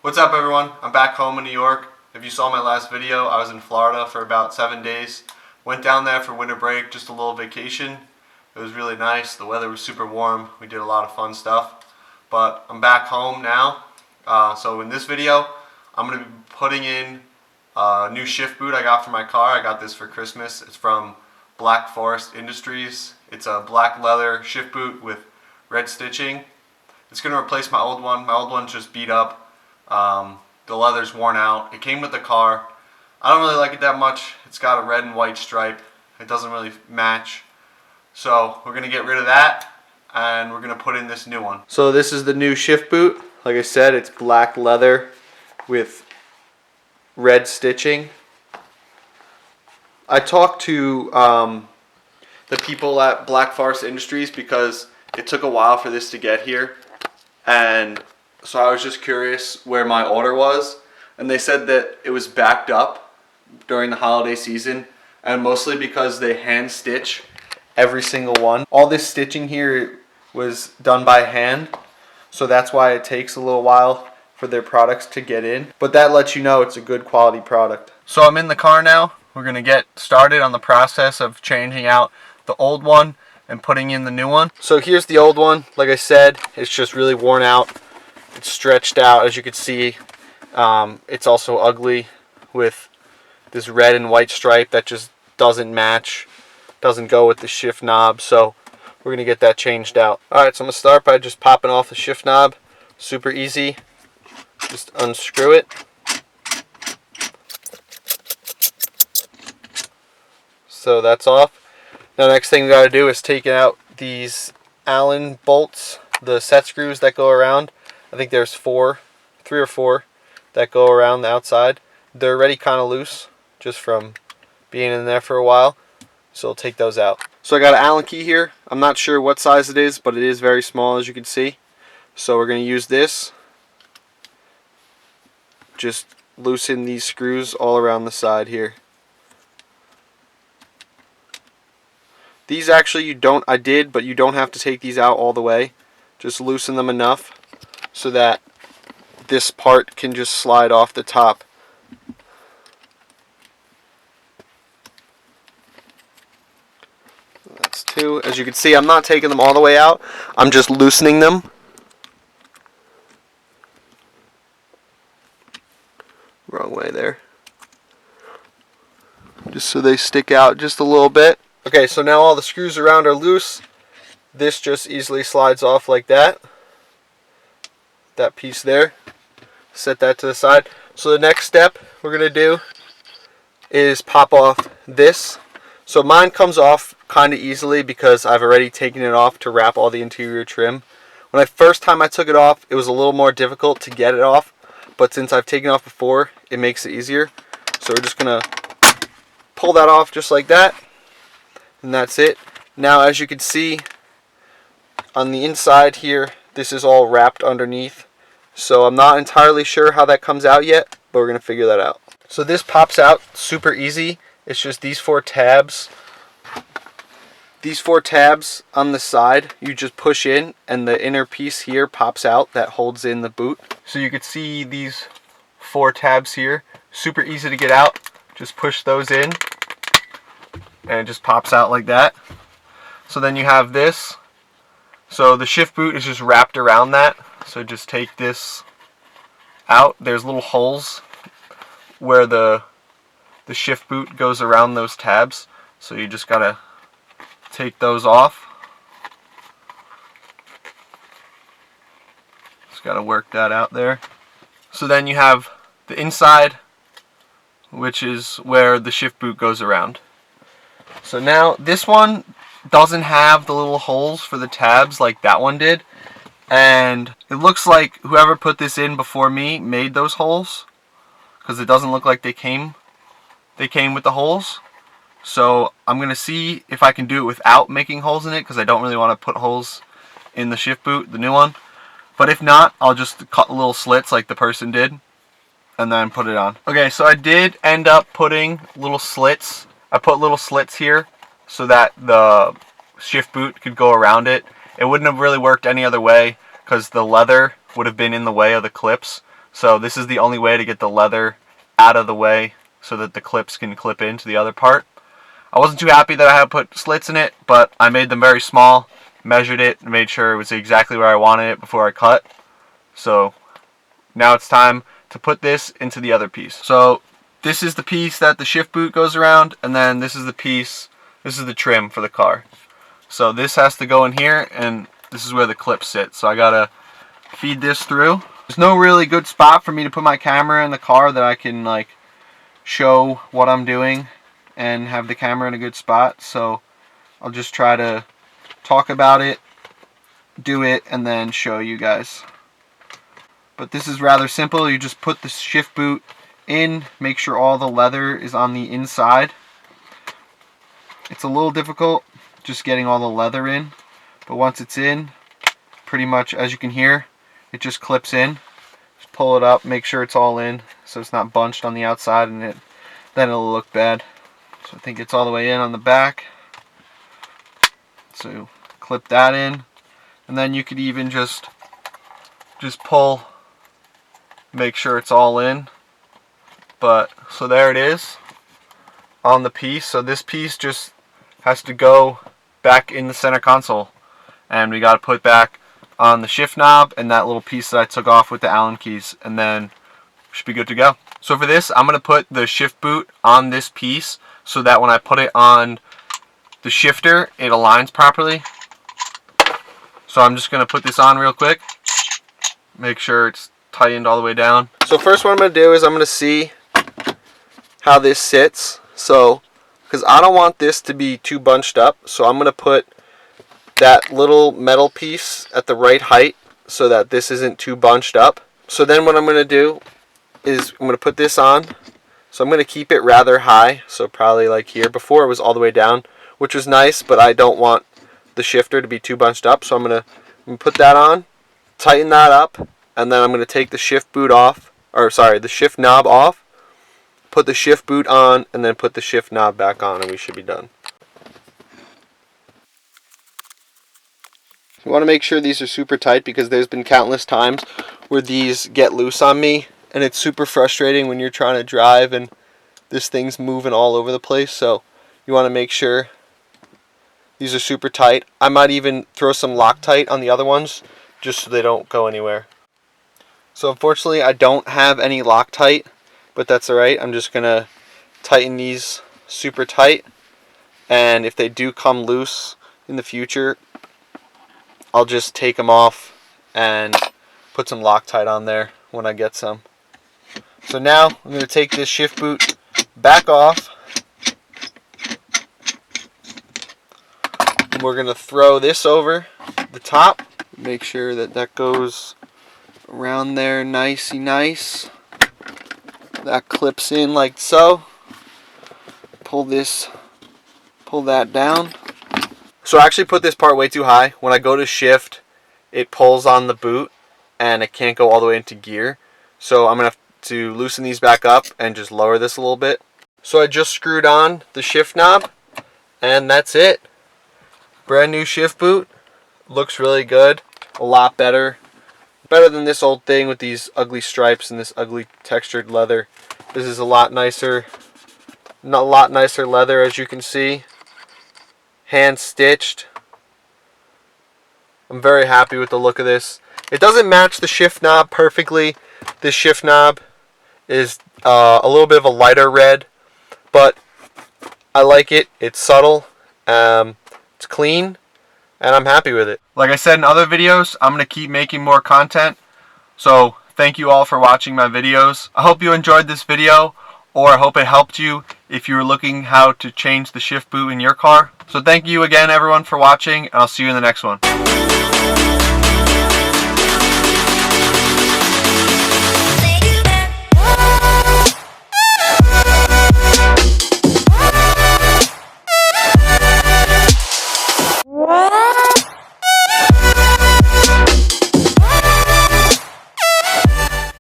What's up, everyone? I'm back home in New York. If you saw my last video, I was in Florida for about 7 days. Went down there for winter break, just a little vacation. It was really nice. The weather was super warm. We did a lot of fun stuff. But I'm back home now. So in this video, I'm going to be putting in a new shift boot I got for my car. I got this for Christmas. It's from Black Forest Industries. It's a black leather shift boot with red stitching. It's going to replace my old one. My old one's just beat up. The leather's worn out. It came with the car. I don't really like it that much. It's got a red and white stripe. It doesn't really match. So we're going to get rid of that and we're going to put in this new one. So this is the new shift boot. Like I said, it's black leather with red stitching. I talked to the people at Black Forest Industries because it took a while for this to get here, and so I was just curious where my order was, and they said that it was backed up during the holiday season, and mostly because they hand stitch every single one. All this stitching here was done by hand, so that's why it takes a little while for their products to get in, but that lets you know it's a good quality product. So I'm in the car now. We're going to get started on the process of changing out the old one and putting in the new one. So here's the old one. Like I said, it's just really worn out. It's stretched out, as you can see. It's also ugly with this red and white stripe that just doesn't match, doesn't go with the shift knob. So we're going to get that changed out. Alright, so I'm going to start by just popping off the shift knob. Super easy. Just unscrew it. So that's off. Now, next thing we got to do is take out these Allen bolts, the set screws that go around. I think there's 3 or 4 that go around the outside. They're already kind of loose just from being in there for a while, so I'll take those out. So I got an Allen key here. I'm not sure what size it is, but it is very small, as you can see. So we're going to use this. Just loosen these screws all around the side here. These actually but you don't have to take these out all the way. Just loosen them enough so that this part can just slide off the top. That's 2. As you can see, I'm not taking them all the way out. I'm just loosening them. Wrong way there. Just so they stick out just a little bit. Okay, so now all the screws around are loose. This just easily slides off like that. That piece there. Set that to the side. So the next step we're going to do is pop off this. So mine comes off kind of easily because I've already taken it off to wrap all the interior trim. When first time I took it off, it was a little more difficult to get it off. But since I've taken it off before, it makes it easier. So we're just going to pull that off just like that. And that's it. Now, as you can see on the inside here, this is all wrapped underneath. So I'm not entirely sure how that comes out yet, but we're going to figure that out. So this pops out super easy. It's just these 4 tabs. These 4 tabs on the side, you just push in and the inner piece here pops out that holds in the boot. So you can see these 4 tabs here. Super easy to get out. Just push those in and it just pops out like that. So then you have this. So the shift boot is just wrapped around that. So just take this out. There's little holes where the shift boot goes around those tabs. So you just gotta take those off. Just gotta work that out there. So then you have the inside, which is where the shift boot goes around. So now this one doesn't have the little holes for the tabs like that one did, and it looks like whoever put this in before me made those holes, because it doesn't look like they came with the holes. So I'm gonna see if I can do it without making holes in it, because I don't really want to put holes in the shift boot, the new one. But if not, I'll just cut little slits like the person did and then put it on. Okay, so I did end up putting little slits. I put little slits here so that the shift boot could go around it. It wouldn't have really worked any other way because the leather would have been in the way of the clips. So this is the only way to get the leather out of the way so that the clips can clip into the other part. I wasn't too happy that I had to put slits in it, but I made them very small, measured it, and made sure it was exactly where I wanted it before I cut. So now it's time to put this into the other piece. So this is the piece that the shift boot goes around, and then this is the piece, this is the trim for the car. So this has to go in here, and this is where the clip sits. So I gotta feed this through. There's no really good spot for me to put my camera in the car that I can like show what I'm doing and have the camera in a good spot. So I'll just try to talk about it, do it, and then show you guys. But this is rather simple. You just put the shift boot in, make sure all the leather is on the inside. It's a little difficult just getting all the leather in, but once it's in, pretty much as you can hear, it just clips in. Just pull it up, make sure it's all in so it's not bunched on the outside, and then it'll look bad. So I think it's all the way in on the back. So clip that in, and then you could even just pull, make sure it's all in. But so there it is on the piece. So this piece just has to go back in the center console, and we got to put back on the shift knob and that little piece that I took off with the Allen keys, and then we should be good to go. So for this, I'm going to put the shift boot on this piece so that when I put it on the shifter, it aligns properly. So I'm just going to put this on real quick, make sure it's tightened all the way down. So first what I'm going to do is I'm going to see how this sits. So, because I don't want this to be too bunched up, so I'm going to put that little metal piece at the right height so that this isn't too bunched up. So then what I'm going to do is I'm going to put this on. So I'm going to keep it rather high, so probably like here. Before it was all the way down, which was nice, but I don't want the shifter to be too bunched up. So I'm going to put that on, tighten that up, and then I'm going to take the shift boot off, or sorry, the shift knob off, put the shift boot on, and then put the shift knob back on, and we should be done. You want to make sure these are super tight, because there's been countless times where these get loose on me, and it's super frustrating when you're trying to drive and this thing's moving all over the place. So you want to make sure these are super tight. I might even throw some Loctite on the other ones just so they don't go anywhere. So unfortunately I don't have any Loctite, but that's alright. I'm just going to tighten these super tight, and if they do come loose in the future, I'll just take them off and put some Loctite on there when I get some. So now I'm going to take this shift boot back off, and we're going to throw this over the top. Make sure that that goes around there nicey nice. That clips in like so. Pull that down. So I actually put this part way too high. When I go to shift, it pulls on the boot and it can't go all the way into gear. So I'm going to have to loosen these back up and just lower this a little bit. So I just screwed on the shift knob, and that's it. Brand new shift boot. Looks really good. A lot better. Better than this old thing with these ugly stripes and this ugly textured leather. This is a lot nicer. A lot nicer leather, as you can see. Hand stitched. I'm very happy with the look of this. It doesn't match the shift knob perfectly. This shift knob is a little bit of a lighter red, but I like it. It's subtle. It's clean, and I'm happy with it. Like I said in other videos, I'm going to keep making more content. So thank you all for watching my videos. I hope you enjoyed this video, or I hope it helped you if you were looking how to change the shift boot in your car. So thank you again everyone for watching, and I'll see you in the next one.